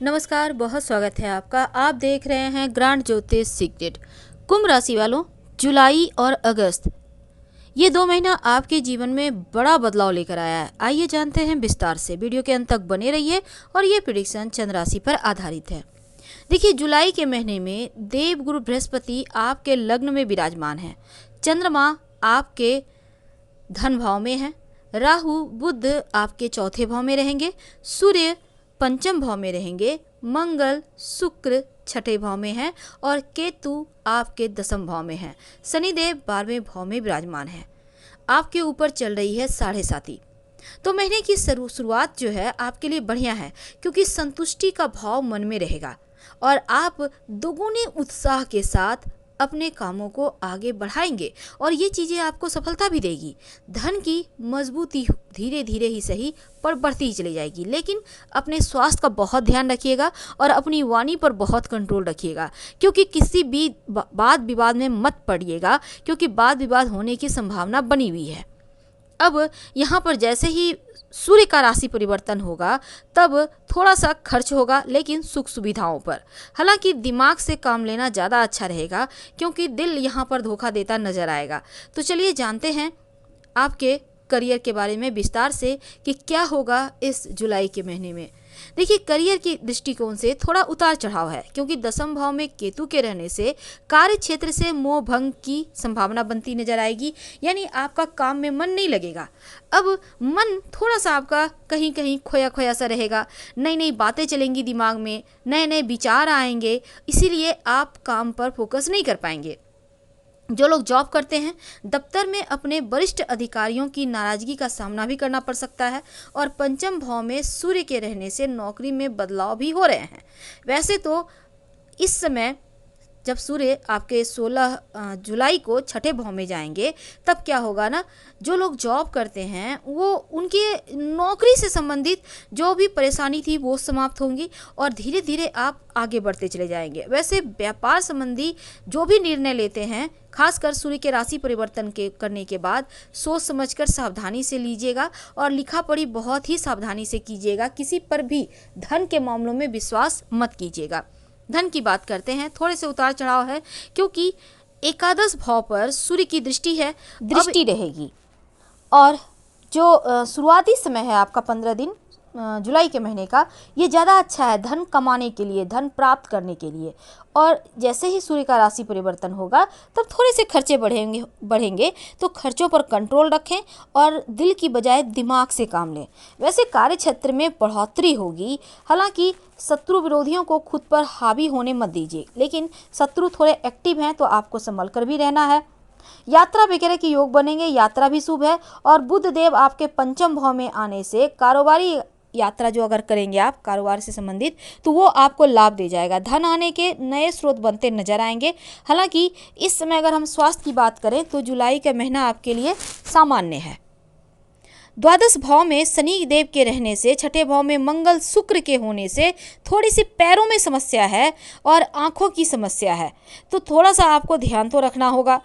नमस्कार, बहुत स्वागत है आपका। आप देख रहे हैं ग्रांड ज्योतिष सीक्रेट। कुंभ राशि वालों, जुलाई और अगस्त ये 2 महीना आपके जीवन में बड़ा बदलाव लेकर आया है। आइए जानते हैं विस्तार से। वीडियो के अंत तक बने रहिए और ये प्रेडिक्शन चंद्र राशि पर आधारित है। देखिए, जुलाई के महीने में देवगुरु बृहस्पति आपके लग्न में विराजमान है। चंद्रमा आपके धन भाव में है। राहु बुध आपके चौथे भाव में रहेंगे। सूर्य पंचम भाव में रहेंगे। मंगल शुक्र छठे भाव में है और केतु आपके दसम भाव में है। शनिदेव 12वें भाव में विराजमान है। आपके ऊपर चल रही है 7.5। तो महीने की शुरुआत जो है आपके लिए बढ़िया है, क्योंकि संतुष्टि का भाव मन में रहेगा और आप दोगुने उत्साह के साथ अपने कामों को आगे बढ़ाएंगे और ये चीज़ें आपको सफलता भी देगी। धन की मजबूती धीरे धीरे ही सही पर बढ़ती ही चली जाएगी, लेकिन अपने स्वास्थ्य का बहुत ध्यान रखिएगा और अपनी वाणी पर बहुत कंट्रोल रखिएगा, क्योंकि किसी भी वाद विवाद में मत पड़िएगा, क्योंकि वाद विवाद होने की संभावना बनी हुई है। अब यहाँ पर जैसे ही सूर्य का राशि परिवर्तन होगा तब थोड़ा सा खर्च होगा, लेकिन सुख सुविधाओं पर। हालांकि दिमाग से काम लेना ज़्यादा अच्छा रहेगा, क्योंकि दिल यहाँ पर धोखा देता नजर आएगा। तो चलिए जानते हैं आपके करियर के बारे में विस्तार से कि क्या होगा इस जुलाई के महीने में। देखिए, करियर की दृष्टिकोण से थोड़ा उतार चढ़ाव है, क्योंकि दसम भाव में केतु के रहने से कार्य क्षेत्र से मोह भंग की संभावना बनती नजर आएगी, यानी आपका काम में मन नहीं लगेगा। अब मन थोड़ा सा आपका कहीं कहीं खोया खोया सा रहेगा। नई नई बातें चलेंगी दिमाग में, नए नए विचार आएंगे, इसीलिए आप काम पर फोकस नहीं कर पाएंगे। जो लोग जॉब करते हैं, दफ्तर में अपने वरिष्ठ अधिकारियों की नाराजगी का सामना भी करना पड़ सकता है और पंचम भाव में सूर्य के रहने से नौकरी में बदलाव भी हो रहे हैं। वैसे तो इस समय जब सूर्य आपके 16 जुलाई को छठे भाव में जाएंगे, तब क्या होगा ना, जो लोग जॉब करते हैं वो उनके नौकरी से संबंधित जो भी परेशानी थी वो समाप्त होंगी और धीरे धीरे आप आगे बढ़ते चले जाएंगे। वैसे व्यापार संबंधी जो भी निर्णय लेते हैं, खासकर सूर्य के राशि परिवर्तन करने के बाद सोच समझकर सावधानी से लीजिएगा और लिखा पढ़ी बहुत ही सावधानी से कीजिएगा। किसी पर भी धन के मामलों में विश्वास मत कीजिएगा। धन की बात करते हैं, थोड़े से उतार चढ़ाव है, क्योंकि एकादश भाव पर सूर्य की दृष्टि रहेगी और जो शुरुआती समय है आपका 15 दिन जुलाई के महीने का, ये ज़्यादा अच्छा है धन कमाने के लिए, धन प्राप्त करने के लिए। और जैसे ही सूर्य का राशि परिवर्तन होगा तब थोड़े से खर्चे बढ़ेंगे, तो खर्चों पर कंट्रोल रखें और दिल की बजाय दिमाग से काम लें। वैसे कार्य क्षेत्र में बढ़ोतरी होगी, हालांकि शत्रु विरोधियों को खुद पर हावी होने मत दीजिए, लेकिन शत्रु थोड़े एक्टिव हैं तो आपको संभल कर भी रहना है। यात्रा वगैरह के योग बनेंगे, यात्रा भी शुभ है और बुध देव आपके पंचम भाव में आने से कारोबारी यात्रा जो अगर करेंगे आप कारोबार से संबंधित, तो वो आपको लाभ दे जाएगा। धन आने के नए स्रोत बनते नजर आएंगे। हालांकि इस समय अगर हम स्वास्थ्य की बात करें तो जुलाई का महीना आपके लिए सामान्य है। द्वादश भाव में शनि देव के रहने से, छठे भाव में मंगल शुक्र के होने से थोड़ी सी पैरों में समस्या है और आंखों की समस्या है, तो थोड़ा सा आपको ध्यान तो रखना होगा।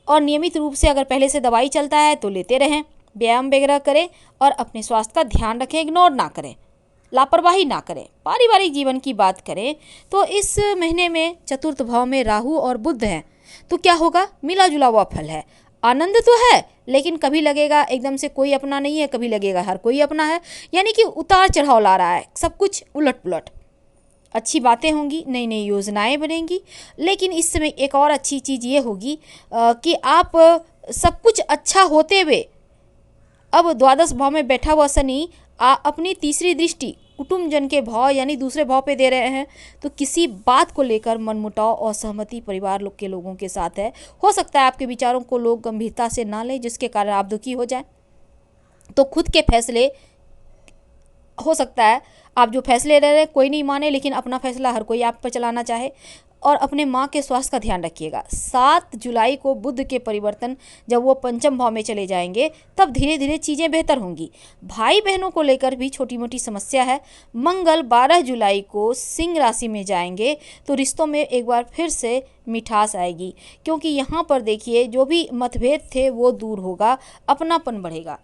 और नियमित रूप से अगर पहले से दवाई चलता है तो लेते रहें, व्यायाम वगैरह करें और अपने स्वास्थ्य का ध्यान रखें, इग्नोर ना करें, लापरवाही ना करें। पारिवारिक जीवन की बात करें तो इस महीने में चतुर्थ भाव में राहु और बुध हैं, तो क्या होगा, मिला जुला हुआ फल है। आनंद तो है, लेकिन कभी लगेगा एकदम से कोई अपना नहीं है, कभी लगेगा हर कोई अपना है, यानी कि उतार चढ़ाव ला रहा है, सब कुछ उलट पुलट। अच्छी बातें होंगी, नई नई योजनाएं बनेंगी, लेकिन इस समय एक और अच्छी चीज़ ये होगी कि आप सब कुछ अच्छा होते हुए अब द्वादश भाव में बैठा हुआ शनि अपनी तीसरी दृष्टि कुटुंब जन के भाव यानी दूसरे भाव पे दे रहे हैं, तो किसी बात को लेकर मनमुटाव और असहमति परिवार के लोगों के साथ है। हो सकता है आपके विचारों को लोग गंभीरता से ना लें, जिसके कारण आप दुखी हो जाएं। तो खुद के फैसले, हो सकता है आप जो फैसले ले रहे हैं कोई नहीं माने, लेकिन अपना फैसला हर कोई आप पर चलाना चाहे। और अपने माँ के स्वास्थ्य का ध्यान रखिएगा। 7 जुलाई को बुध के परिवर्तन जब वो पंचम भाव में चले जाएंगे तब धीरे धीरे चीज़ें बेहतर होंगी। भाई बहनों को लेकर भी छोटी मोटी समस्या है। मंगल 12 जुलाई को सिंह राशि में जाएंगे तो रिश्तों में एक बार फिर से मिठास आएगी, क्योंकि यहाँ पर देखिए जो भी मतभेद थे वो दूर होगा, अपनापन बढ़ेगा।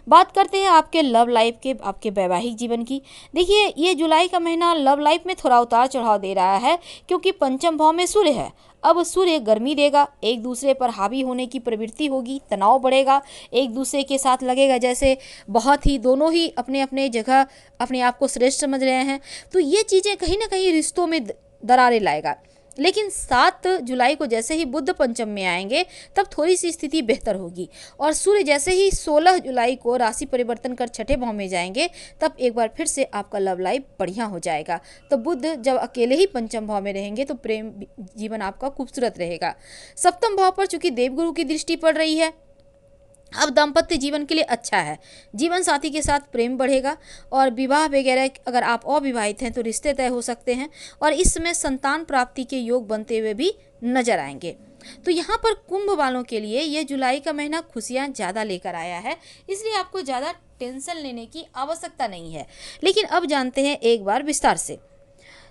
बात करते हैं आपके लव लाइफ के, आपके वैवाहिक जीवन की। देखिए, ये जुलाई का महीना लव लाइफ में थोड़ा उतार चढ़ाव दे रहा है, क्योंकि पंचम भाव में सूर्य है। अब सूर्य गर्मी देगा, एक दूसरे पर हावी होने की प्रवृत्ति होगी, तनाव बढ़ेगा, एक दूसरे के साथ लगेगा जैसे बहुत ही दोनों ही अपने अपने जगह अपने आप को श्रेष्ठ समझ रहे हैं। तो ये चीज़ें कहीं ना कहीं रिश्तों में दरारें लाएगा। लेकिन 7 जुलाई को जैसे ही बुध पंचम में आएंगे तब थोड़ी सी स्थिति बेहतर होगी, और सूर्य जैसे ही 16 जुलाई को राशि परिवर्तन कर छठे भाव में जाएंगे तब एक बार फिर से आपका लव लाइफ बढ़िया हो जाएगा। तो बुध जब अकेले ही पंचम भाव में रहेंगे तो प्रेम जीवन आपका खूबसूरत रहेगा। सप्तम भाव पर चूंकि देवगुरु की दृष्टि पड़ रही है, अब दाम्पत्य जीवन के लिए अच्छा है। जीवन साथी के साथ प्रेम बढ़ेगा, और विवाह वगैरह अगर आप अविवाहित हैं तो रिश्ते तय हो सकते हैं, और इस समय संतान प्राप्ति के योग बनते हुए भी नजर आएंगे। तो यहाँ पर कुंभ वालों के लिए यह जुलाई का महीना खुशियाँ ज़्यादा लेकर आया है, इसलिए आपको ज़्यादा टेंशन लेने की आवश्यकता नहीं है। लेकिन अब जानते हैं एक बार विस्तार से।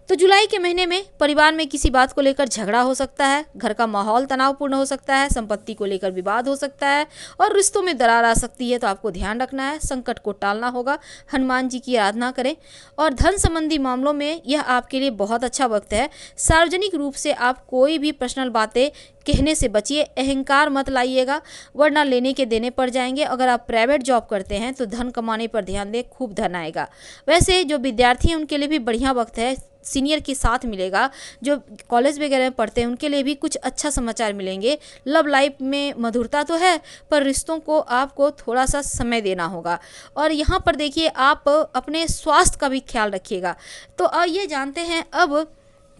तो जुलाई के महीने में परिवार में किसी बात को लेकर झगड़ा हो सकता है, घर का माहौल तनावपूर्ण हो सकता है, संपत्ति को लेकर विवाद हो सकता है, और रिश्तों में दरार आ सकती है। तो आपको ध्यान रखना है, संकट को टालना होगा, हनुमान जी की आराधना करें। और धन संबंधी मामलों में यह आपके लिए बहुत अच्छा वक्त है। सार्वजनिक रूप से आप कोई भी पर्सनल बातें कहने से बचिए, अहंकार मत लाइएगा वरना लेने के देने पड़ जाएंगे। अगर आप प्राइवेट जॉब करते हैं तो धन कमाने पर ध्यान दें, खूब धन आएगा। वैसे जो विद्यार्थी हैं उनके लिए भी बढ़िया वक्त है, सीनियर के साथ मिलेगा। जो कॉलेज वगैरह में पढ़ते हैं उनके लिए भी कुछ अच्छा समाचार मिलेंगे। लव लाइफ में मधुरता तो है, पर रिश्तों को आपको थोड़ा सा समय देना होगा। और यहाँ पर देखिए, आप अपने स्वास्थ्य का भी ख्याल रखिएगा। तो ये जानते हैं अब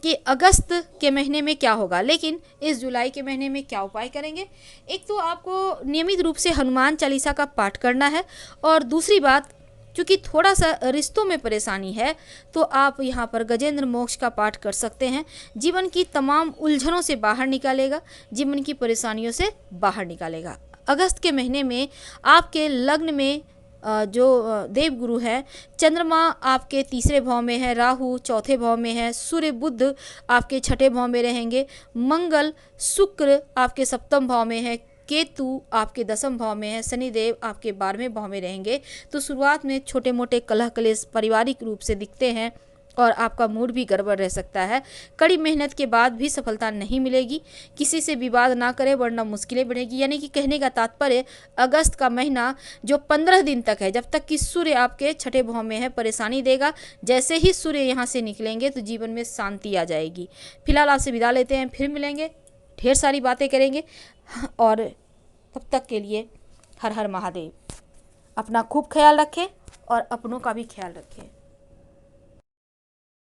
कि अगस्त के महीने में क्या होगा, लेकिन इस जुलाई के महीने में क्या उपाय करेंगे। एक तो आपको नियमित रूप से हनुमान चालीसा का पाठ करना है, और दूसरी बात, क्योंकि थोड़ा सा रिश्तों में परेशानी है तो आप यहाँ पर गजेंद्र मोक्ष का पाठ कर सकते हैं। जीवन की तमाम उलझनों से बाहर निकालेगा, जीवन की परेशानियों से बाहर निकालेगा। अगस्त के महीने में आपके लग्न में जो देवगुरु है, चंद्रमा आपके तीसरे भाव में है, राहु चौथे भाव में है, सूर्य बुध आपके छठे भाव में रहेंगे, मंगल शुक्र आपके सप्तम भाव में है, केतु आपके दसम भाव में है, शनिदेव आपके 12वें भाव में रहेंगे। तो शुरुआत में छोटे मोटे कलह कलेश पारिवारिक रूप से दिखते हैं, और आपका मूड भी गड़बड़ रह सकता है। कड़ी मेहनत के बाद भी सफलता नहीं मिलेगी। किसी से विवाद ना करें वरना मुश्किलें बढ़ेगी। यानी कि कहने का तात्पर्य, अगस्त का महीना जो 15 दिन तक है, जब तक कि सूर्य आपके छठे भाव में है, परेशानी देगा। जैसे ही सूर्य यहाँ से निकलेंगे तो जीवन में शांति आ जाएगी। फिलहाल आपसे विदा लेते हैं, फिर मिलेंगे, ढेर सारी बातें करेंगे, और तब तक के लिए हर हर महादेव। अपना खूब ख्याल रखें और अपनों का भी ख्याल रखें।